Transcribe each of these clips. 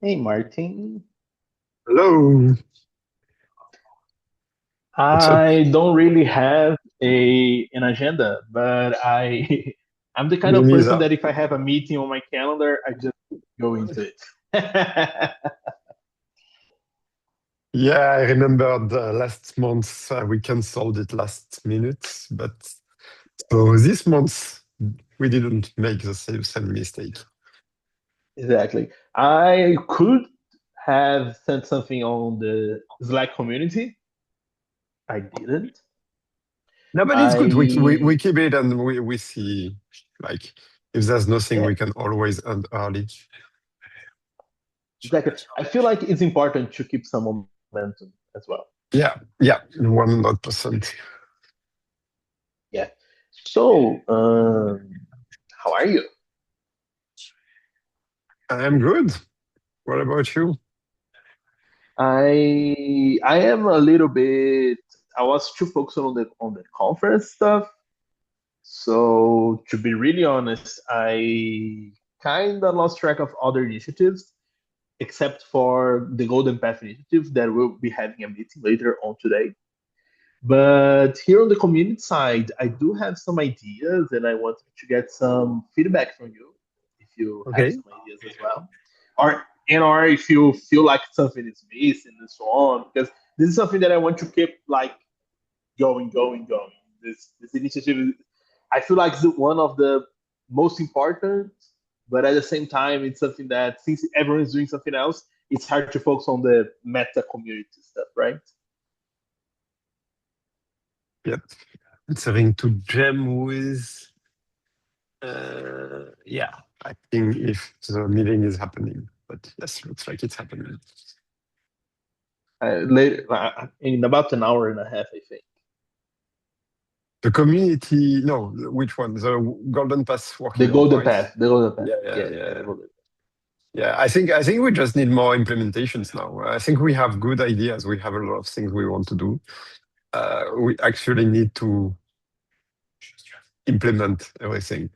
Hey Martin, Hello, what's up? I don't really have an agenda, but I I'm the kind Me of person neither. that if I have a meeting on my calendar, I just go into it. Yeah, I remembered last month we canceled it last minute, but so this month we didn't make the same mistake. Exactly. I could have sent something on the Slack community. I didn't. No, but it's good. We I keep it and we see like if there's nothing yeah, we can always end early. exactly. I feel like it's important to keep some momentum as well. Yeah, 100%. Yeah. So, how are you? I'm good. What about you? I am a little bit. I was too focused on the conference stuff. So to be really honest, I kind of lost track of other initiatives, except for the Golden Path initiative that we'll be having a meeting later on today. But here on the community side, I do have some ideas, and I want to get some feedback from you if you have Okay. some ideas as well, or if you feel like something is missing and so on. Because this is something that I want to keep like going. This initiative, I feel like it's one of the most important, but at the same time, it's something that since everyone is doing something else, it's hard to focus on the meta community stuff, right? Yep. Answering to Gem with yeah, I think if the meeting is happening, but yes, looks like it's happening. Later in about an hour and a half, I think. The community, no, which one? The Golden Pass The working group, golden right? path, the golden path. Yeah, yeah, Yeah, the yeah. golden. Yeah, I think we just need more implementations now. I think we have good ideas. We have a lot of things we want to do. We actually need to implement everything.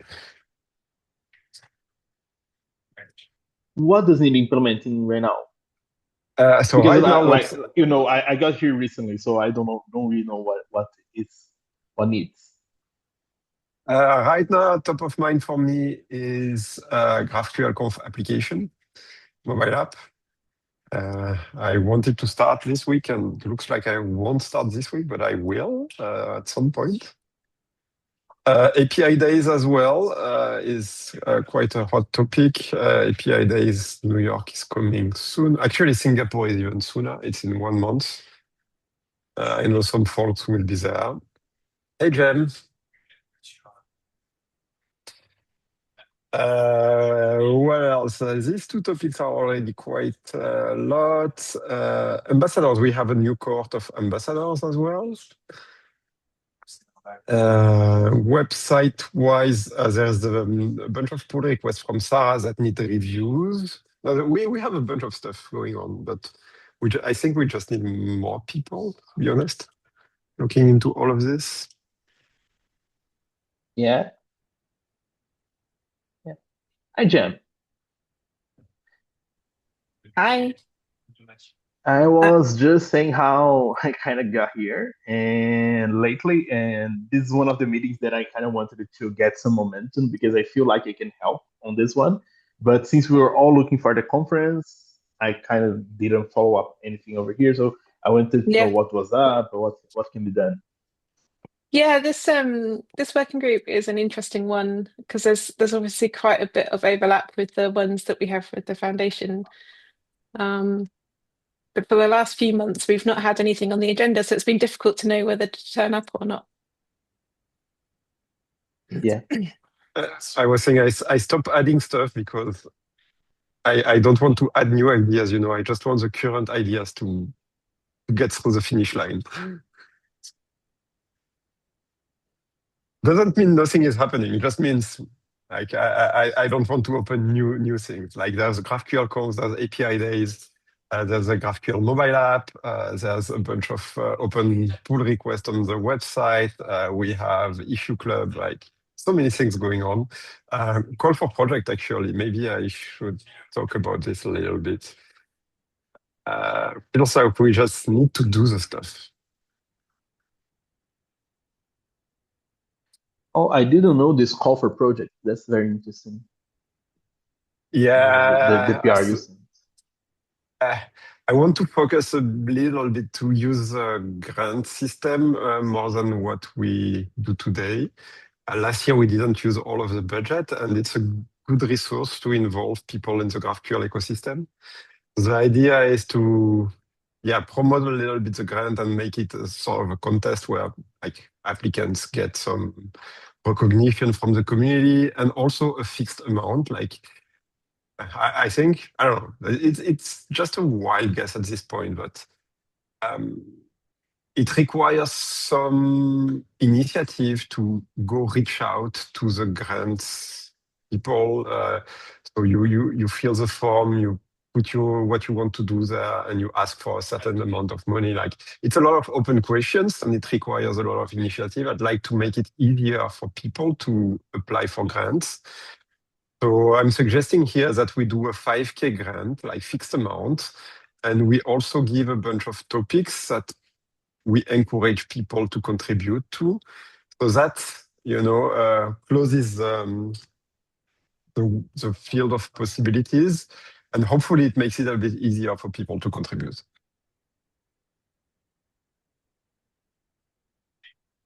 What does need implementing right now? So Because right now, like what's I got here recently, so I don't really know what is what needs. right now top of mind for me is GraphQL Conf application, mobile app. I wanted to start this week, and it looks like I won't start this week, but I will at some point. API Days as well is quite a hot topic. API Days New York is coming soon. Actually, Singapore is even sooner. It's in 1 month. I know some folks will be there. Hey, Jem. What else? These two topics are already quite a lot. Ambassadors, we have a new cohort of ambassadors as well. Website-wise, there's a bunch of pull requests from Sarah that need reviews. We have a bunch of stuff going on, but I think we just need more people, to be honest, looking into all of this. Yeah, yeah. I jam. Hi. I Uh, was just saying how I kind of got here and lately, and this is one of the meetings that I kind of wanted to get some momentum because I feel like I can help on this one. But since we were all looking for the conference, I kind of didn't follow up anything over here. So I wanted to know yeah. what was up or what can be done. Yeah, this working group is an interesting one because there's obviously quite a bit of overlap with the ones that we have with the foundation. Um, but for the last few months we've not had anything on the agenda, so it's been difficult to know whether to turn up or not. Yeah, I was saying I stopped adding stuff because I don't want to add new ideas, I just want the current ideas to get through the finish line. Doesn't mean nothing is happening. It just means like I don't want to open new things. Like there's GraphQL calls, there's API days, there's a GraphQL mobile app, there's a bunch of open pull requests on the website. We have issue club. Like so many things going on. Call for project, actually. Maybe I should talk about this a little bit. Feels like we just need to do the stuff. Oh, I didn't know this call for project. That's very interesting. The PR you sent. I want to focus a little bit to use a grant system more than what we do today. Last year, we didn't use all of the budget, and it's a good resource to involve people in the GraphQL ecosystem. The idea is to, promote a little bit the grant and make it a sort of a contest where like applicants get some recognition from the community and also a fixed amount. Like I think, I don't know, it's just a wild guess at this point, but it requires some initiative to go reach out to the grants people. So you fill the form, you put what you want to do there, and you ask for a certain amount of money. Like it's a lot of open questions, and it requires a lot of initiative. I'd like to make it easier for people to apply for grants. So I'm suggesting here that we do a 5K grant, like fixed amount, and we also give a bunch of topics that we encourage people to contribute to. So that, closes the field of possibilities, and hopefully it makes it a bit easier for people to contribute.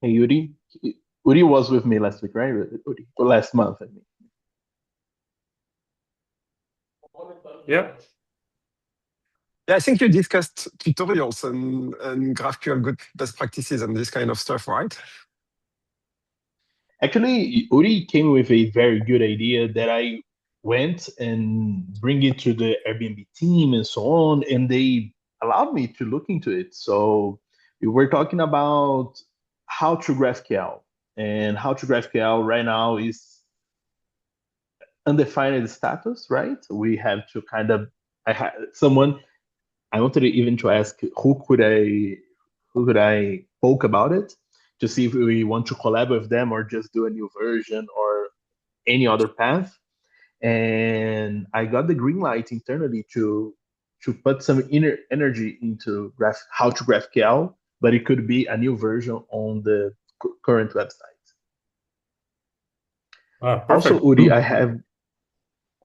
Hey, Uri. Uri was with me last week, right? Uri, last month, I mean. Yeah. Yeah, I think you discussed tutorials and GraphQL good best practices and this kind of stuff, right? Actually, Uri came with a very good idea that I went and bring it to the Airbnb team and so on, and they allowed me to look into it. So we were talking about how to GraphQL, and how to GraphQL right now is undefined status, right? We have to kind of, I wanted to even to ask who could I poke about it to see if we want to collab with them or just do a new version or any other path. And I got the green light internally to put some inner energy into how to GraphQL, but it could be a new version on the current website. Also, Uri, I have.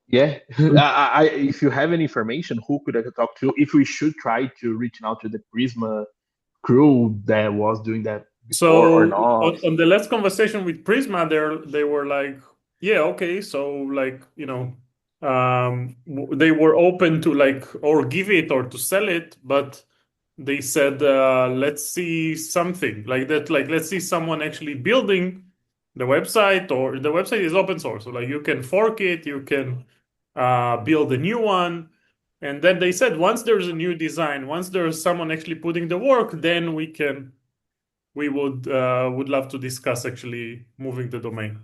Yeah, if you have any information, who could I talk to? If we should try to reach out to the Prisma crew that was doing that before or not. On the last conversation with Prisma, they were like, yeah, okay, so like they were open to like or give it or to sell it, but they said let's see something like that, like let's see someone actually building the website, or the website is open source, so like you can fork it, you can build a new one. And then they said once there's a new design, once there's someone actually putting the work, then we would love to discuss actually moving the domain.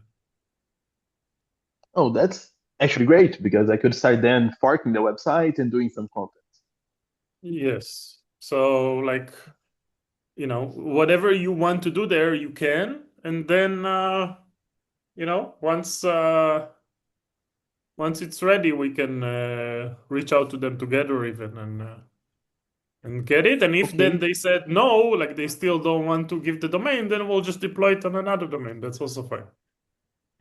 Oh, that's actually great, because I could start then forking the website and doing some content. Yes. So like, whatever you want to do there, you can. And then, once it's ready, we can reach out to them together even and get it. And if then they said no, like they still don't want to give the domain, then we'll just deploy it on another domain. That's also fine.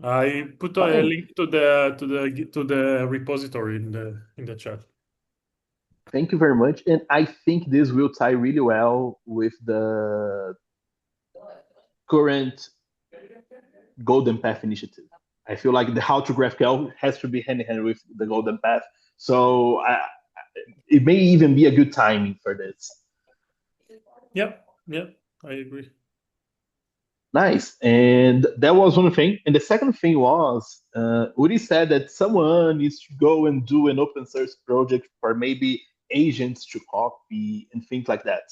I put a link to the repository in the chat. Thank you very much. And I think this will tie really well with the current Golden Path initiative. I feel like the how to GraphQL has to be hand in hand with the Golden Path. So it may even be a good timing for this. Yep, I agree. Nice. And that was one thing. And the second thing was, Uri said that someone needs to go and do an open source project for maybe agents to copy and things like that.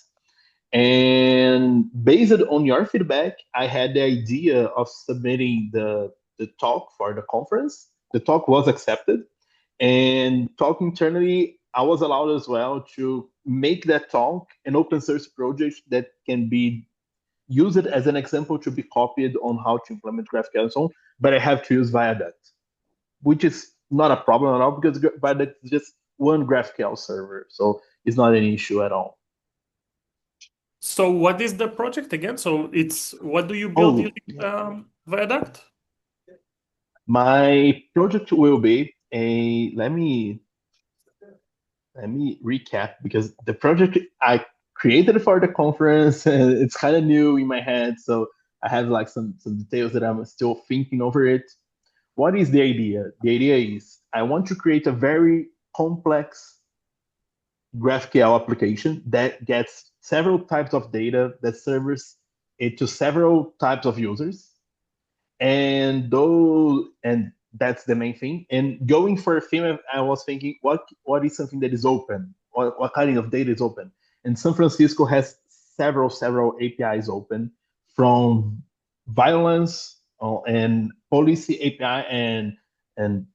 And based on your feedback, I had the idea of submitting the talk for the conference. The talk was accepted. And talking internally, I was allowed as well to make that talk an open source project that can be use it as an example to be copied on how to implement GraphQL and so on, but I have to use Viaduct, which is not a problem at all because Viaduct is just one GraphQL server, so it's not an issue at all. So what is the project again? So what do you build using Viaduct? My project will be let me recap, because the project I created for the conference, it's kind of new in my head, so I have like some details that I'm still thinking over it. What is the idea? The idea is I want to create a very complex GraphQL application that gets several types of data that serves it to several types of users. And that's the main thing. And going for a theme, I was thinking, what is something that is open? What kind of data is open? And San Francisco has several APIs open, from violence and policy API and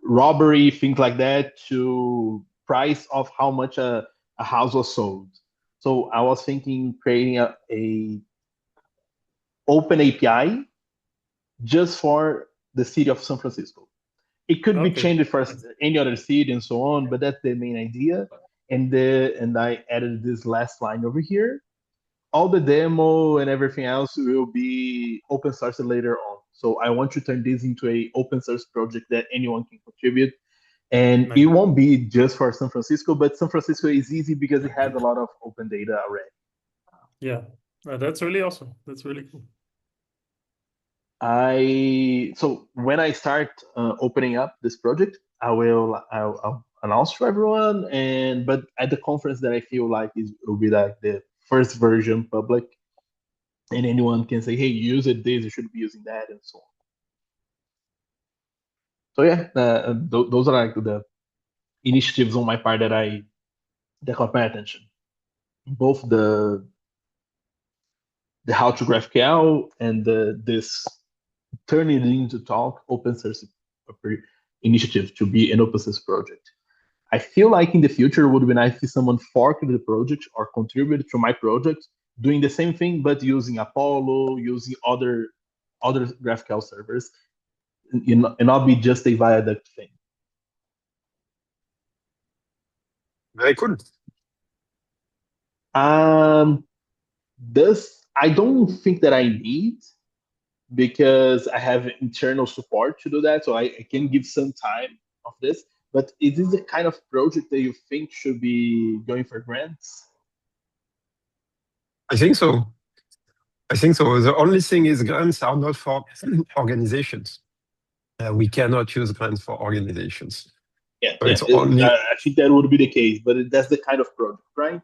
robbery, things like that, to price of how much a house was sold. So I was thinking creating a open API just for the city of San Francisco. It could be changed for any other city and so on, but that's the main idea. And I added this last line over here. All the demo and everything else will be open source later on. So I want to turn this into an open source project that anyone can contribute. And it won't be just for San Francisco, but San Francisco is easy because it has a lot of open data already. Yeah, that's really awesome. That's really cool. So when I start opening up this project, I'll announce to everyone. But at the conference that I feel like will be like the first version public, and anyone can say, "Hey, use it. This you should be using that," and so on. So yeah, those are like the initiatives on my part that caught my attention. Both the how to GraphQL and this turning it into talk open source initiative to be an open source project. I feel like in the future it would be nice if someone forked the project or contributed to my project doing the same thing, but using Apollo, using other GraphQL servers, and not be just a Viaduct thing. Very cool. This I don't think that I need, because I have internal support to do that, so I can give some time of this. But is this the kind of project that you think should be going for grants? I think so. The only thing is grants are not for organizations. We cannot use grants for organizations. Yeah, so it's only... I think that would be the case, but that's the kind of project, right?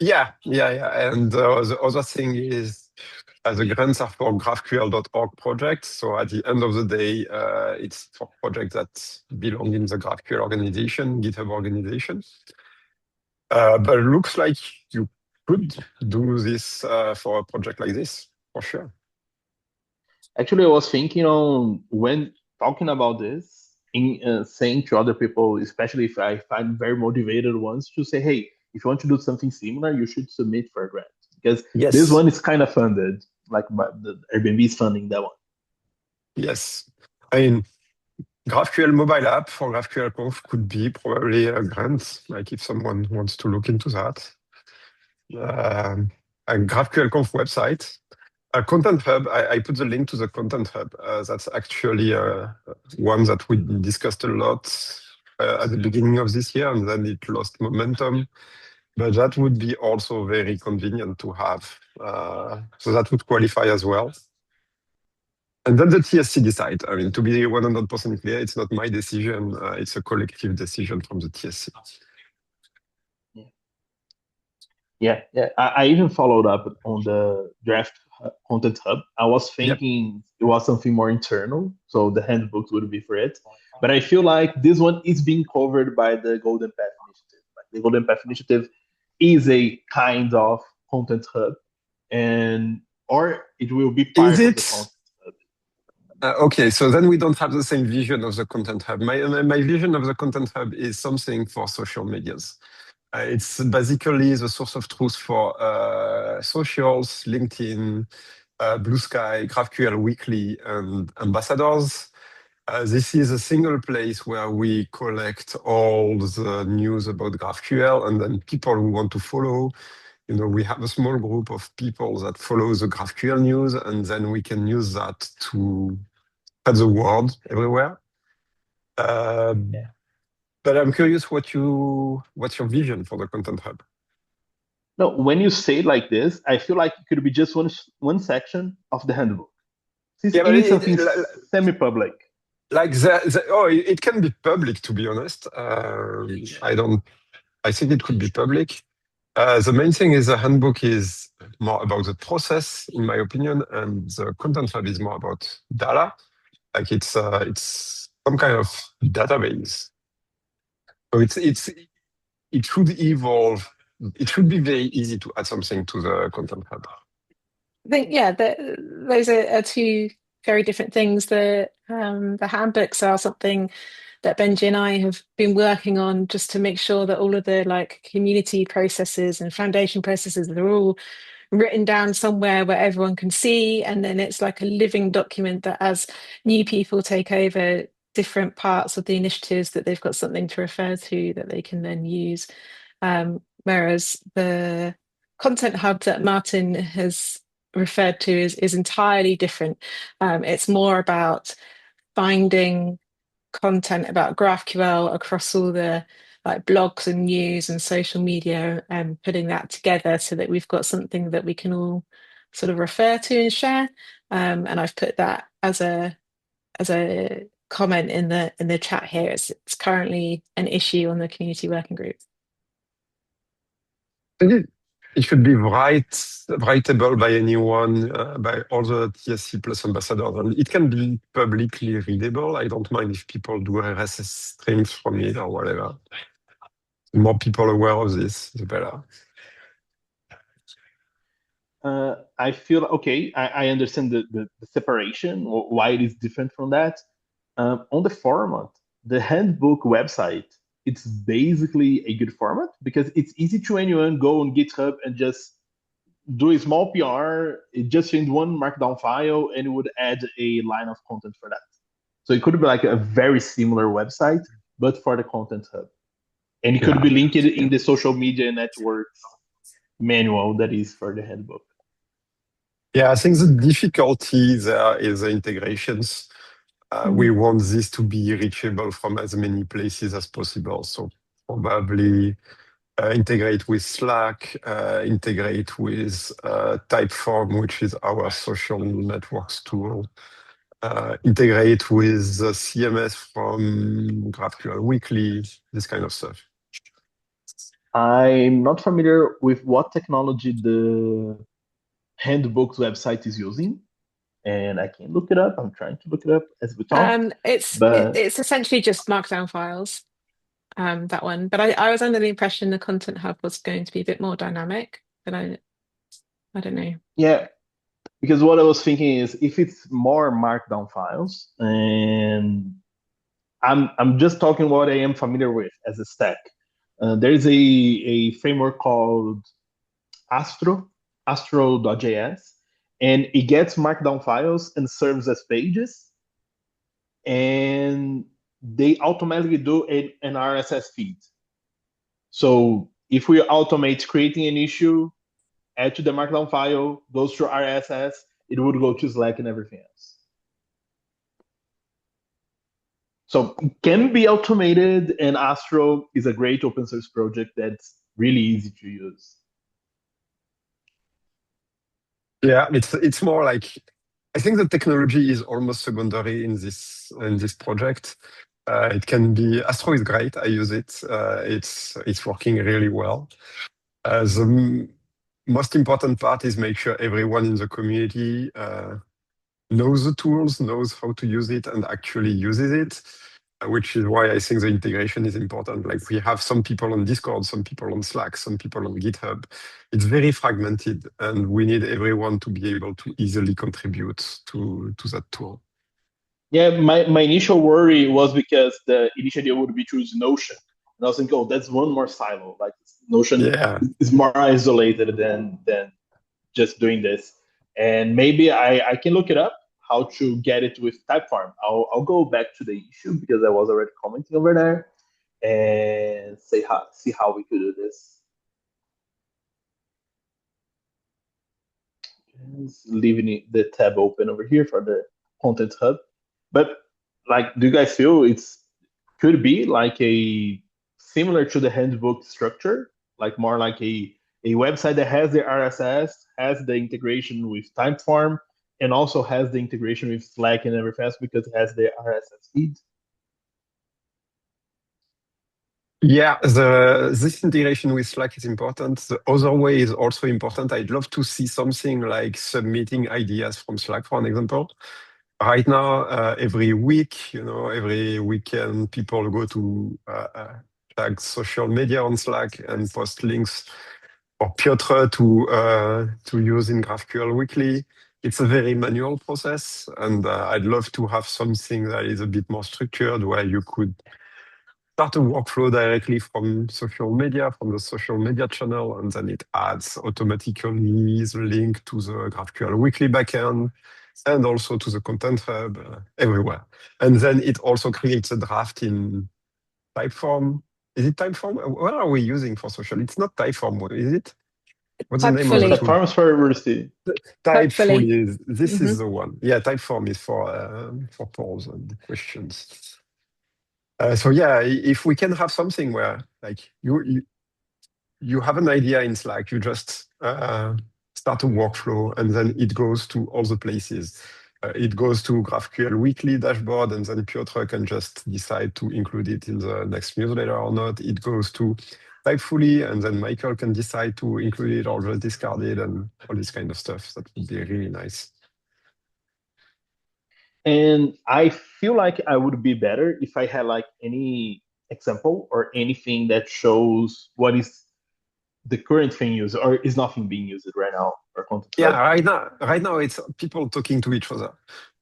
Yeah. And the other thing is, the grants are for GraphQL.org projects. So at the end of the day, it's for projects that belong in the GraphQL organization, GitHub organization. But it looks like you could do this for a project like this, for sure. Actually, I was thinking on when talking about this, saying to other people, especially if I find very motivated ones, to say, hey, if you want to do something similar, you should submit for a grant, because this one is kind of funded, like the Airbnb is funding that one. Yes, I mean, GraphQL mobile app for GraphQL Conf could be probably a grant, like if someone wants to look into that. A GraphQL Conf website. A Content Hub, I put the link to the Content Hub. That's actually one that we discussed a lot at the beginning of this year, and then it lost momentum. But that would be also very convenient to have. So that would qualify as well. And then the TSC decide. I mean, to be 100% clear, it's not my decision. It's a collective decision from the TSC. Yeah. I even followed up on the draft Content Hub. I was thinking it was something more internal, so the handbook would be for it. But I feel like this one is being covered by the Golden Path Initiative. Like the Golden Path Initiative is a kind of Content Hub, or it will be part of the Content Hub. Okay, so then we don't have the same vision of the Content Hub. My vision of the Content Hub is something for social medias. It's basically the source of truth for socials, LinkedIn, Blue Sky, GraphQL Weekly, and ambassadors. This is a single place where we collect all the news about GraphQL, and then people who want to follow, we have a small group of people that follow the GraphQL news, and then we can use that to spread the word everywhere. But I'm curious what's your vision for the Content Hub? No, when you say it like this, I feel like it could be just one section of the handbook. Since it is something semi-public. It can be public, to be honest. I think it could be public. The main thing is the handbook is more about the process, in my opinion, and the Content Hub is more about data. Like it's some kind of database. So it should evolve. It should be very easy to add something to the Content Hub. I think, yeah, those are two very different things. The handbooks are something that Benji and I have been working on just to make sure that all of the community processes and foundation processes, they're all written down somewhere where everyone can see, and then it's like a living document that as new people take over different parts of the initiatives, that they've got something to refer to that they can then use. Whereas the Content Hub that Martin has referred to is entirely different. It's more about finding content about GraphQL across all the blogs and news and social media, and putting that together so that we've got something that we can all sort of refer to and share. And I've put that as a comment in the chat here. It's currently an issue on the community working group. It should be writable by anyone, by all the TSC Plus ambassadors, and it can be publicly readable. I don't mind if people do RSS streams from it or whatever. The more people aware of this, the better. I feel okay. I understand the separation, or why it is different from that. On the format, the handbook website, it's basically a good format because it's easy to anyone go on GitHub and just do a small PR, just change one markdown file, and it would add a line of content for that. So it could be like a very similar website, but for the Content Hub. And it could be linked in the social media networks manual that is for the handbook. Yeah, I think the difficulty there is the integrations. We want this to be reachable from as many places as possible. So probably integrate with Slack, integrate with Typeform, which is our social networks tool, integrate with the CMS from GraphQL Weekly, this kind of stuff. I'm not familiar with what technology the handbook's website is using, and I can look it up. I'm trying to look it up as we talk. It's essentially just markdown files, that one. But I was under the impression the Content Hub was going to be a bit more dynamic, but I don't know. Yeah, because what I was thinking is if it's more markdown files, and I'm just talking what I am familiar with as a stack. There is a framework called Astro.js, and it gets markdown files and serves as pages, and they automatically do an RSS feed. So if we automate creating an issue, add to the markdown file, goes through RSS, it would go to Slack and everything else. So it can be automated, and Astro is a great open source project that's really easy to use. Yeah, it's more like, I think the technology is almost secondary in this project. It can be, Astro is great. I use it. It's working really well. The most important part is make sure everyone in the community knows the tools, knows how to use it, and actually uses it, which is why I think the integration is important. Like we have some people on Discord, some people on Slack, some people on GitHub. It's very fragmented, and we need everyone to be able to easily contribute to that tool. Yeah, my initial worry was because the initiative would be to use Notion. And I was thinking, oh, that's one more silo. Like Notion Yeah. is more isolated than just doing this. And maybe I can look it up how to get it with Typeform. I'll go back to the issue because I was already commenting over there and see how we could do this. Just leaving the tab open over here for the Content Hub. But like, do you guys feel it's could be like a similar to the handbook structure, like more like a website that has the RSS, has the integration with Typeform, and also has the integration with Slack and Everfast because it has the RSS feed? Yeah, this integration with Slack is important. The other way is also important. I'd love to see something like submitting ideas from Slack, for an example. Right now, every week, every weekend, people go to Slack social media on Slack and post links for Piotr to use in GraphQL Weekly. It's a very manual process, and I'd love to have something that is a bit more structured where you could start a workflow directly from the social media channel, and then it adds automatically the link to the GraphQL Weekly backend and also to the Content Hub everywhere. And then it also creates a draft in Typeform. Is it Typeform? What are we using for social? It's not Typeform, is it? What's the name of the Typefully. tool? Typeform is for University. Typefully. This is the one. Yeah, Typeform is for polls and questions. So yeah, if we can have something where like you have an idea in Slack, you just start a workflow, and then it goes to all the places. It goes to GraphQL Weekly dashboard, and then Piotr can just decide to include it in the next newsletter or not. It goes to Typefully, and then Michael can decide to include it or just discard it, and all this kind of stuff. That would be really nice. And I feel like I would be better if I had like any example or anything that shows what is the current thing used or is nothing being used right now for Content Hub. Yeah, right now it's people talking to each other,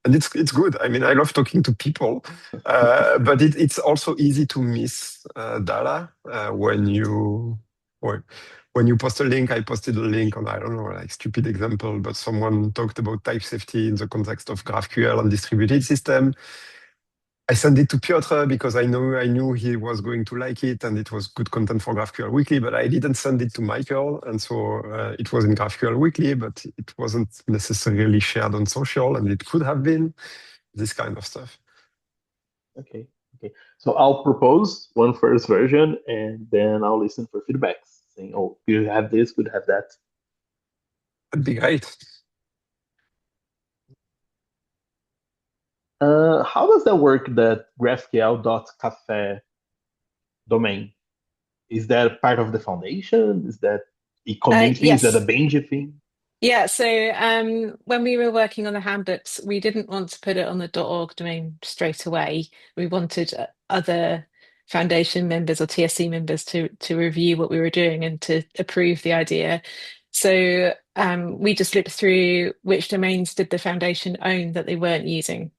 and it's good. I mean, I love talking to people, but it's also easy to miss data when you post a link. I posted a link on, I don't know, like stupid example, but someone talked about type safety in the context of GraphQL and distributed system. I sent it to Piotr because I knew he was going to like it, and it was good content for GraphQL Weekly, but I didn't send it to Michael, and so it was in GraphQL Weekly, but it wasn't necessarily shared on social, and it could have been this kind of stuff. Okay. So I'll propose one first version, and then I'll listen for feedbacks, saying, "Oh, you have this, could have that." That'd be great. How does that work? That GraphQL.cafe domain, is that part of the foundation? Is that a community? Is that a Yes. Benji thing? Yeah, so when we were working on the handbooks, we didn't want to put it on the .org domain straight away. We wanted other foundation members or TSC members to review what we were doing and to approve the idea. So we just looked through which domains did the foundation own that they weren't using.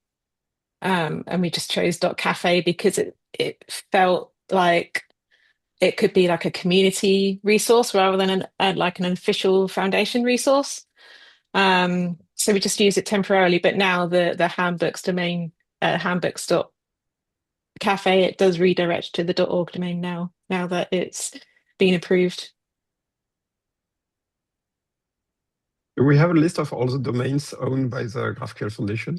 And we just chose .cafe because it felt like it could be like a community resource rather than like an official foundation resource. So we just use it temporarily, but now the handbooks domain, handbooks.cafe, it does redirect to the .org domain now that it's been approved. Do we have a list of all the domains owned by the GraphQL Foundation?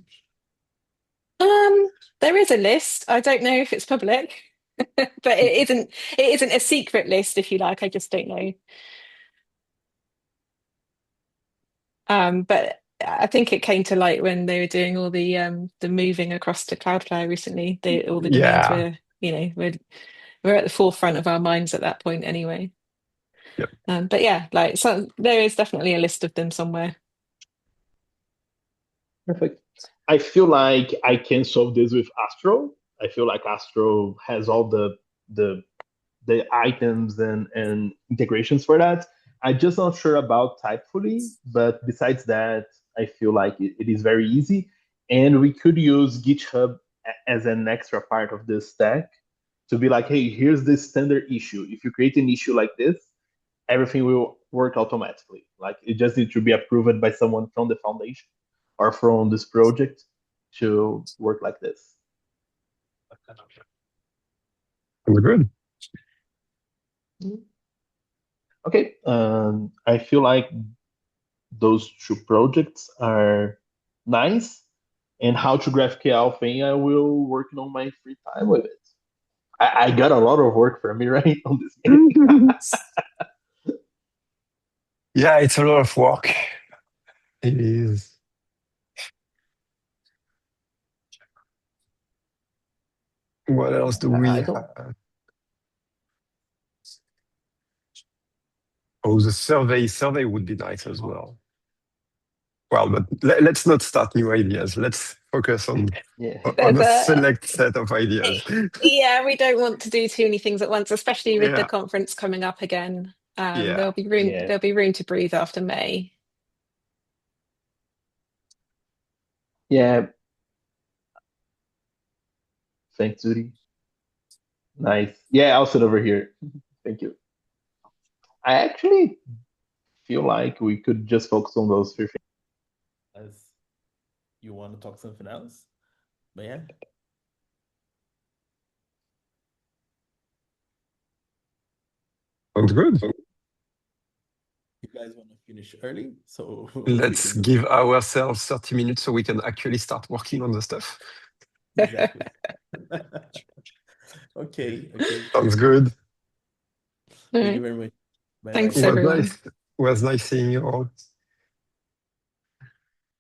There is a list. I don't know if it's public, but it isn't a secret list, if you like. I just don't know. But I think it came to light when they were doing all the moving across to Cloudflare recently. All the domains were, we're at the forefront of our minds at that point anyway. Yep. But yeah, like so there is definitely a list of them somewhere. Perfect. I feel like I can solve this with Astro. I feel like Astro has all the items and integrations for that. I'm just not sure about Typefully, but besides that, I feel like it is very easy. And we could use GitHub as an extra part of this stack. to be like, hey, here's this standard issue. If you create an issue like this, everything will work automatically. Like it just needs to be approved by someone from the foundation or from this project to work like this. Sounds good. Okay, I feel like those two projects are nice. And how to GraphQL thing, I will work on my free time with it. I got a lot of work for me, right, on this game. Yeah, it's a lot of work. It is. What else do we I don't- have? Oh, the survey would be nice as well. Well, but let's not start new ideas. Let's focus on Yeah. on a There's a- select set of ideas. Yeah, we don't want to do too many things at once, especially with the Yeah. conference coming up again. Yeah. There'll be room. Yeah. There'll be room to breathe after May. Yeah. Thanks, Zuri. Nice. Yeah, I'll sit over here. Thank you. I actually feel like we could just focus on those three things. As you want to talk something else? But yeah. Sounds good. You guys want to finish early? So Let's we can- give ourselves 30 minutes so we can actually start working on the stuff. Exactly. Okay. Sounds good. All Thank right. you very much. Thanks, Bye-bye. It was everyone. nice. It was nice seeing you all.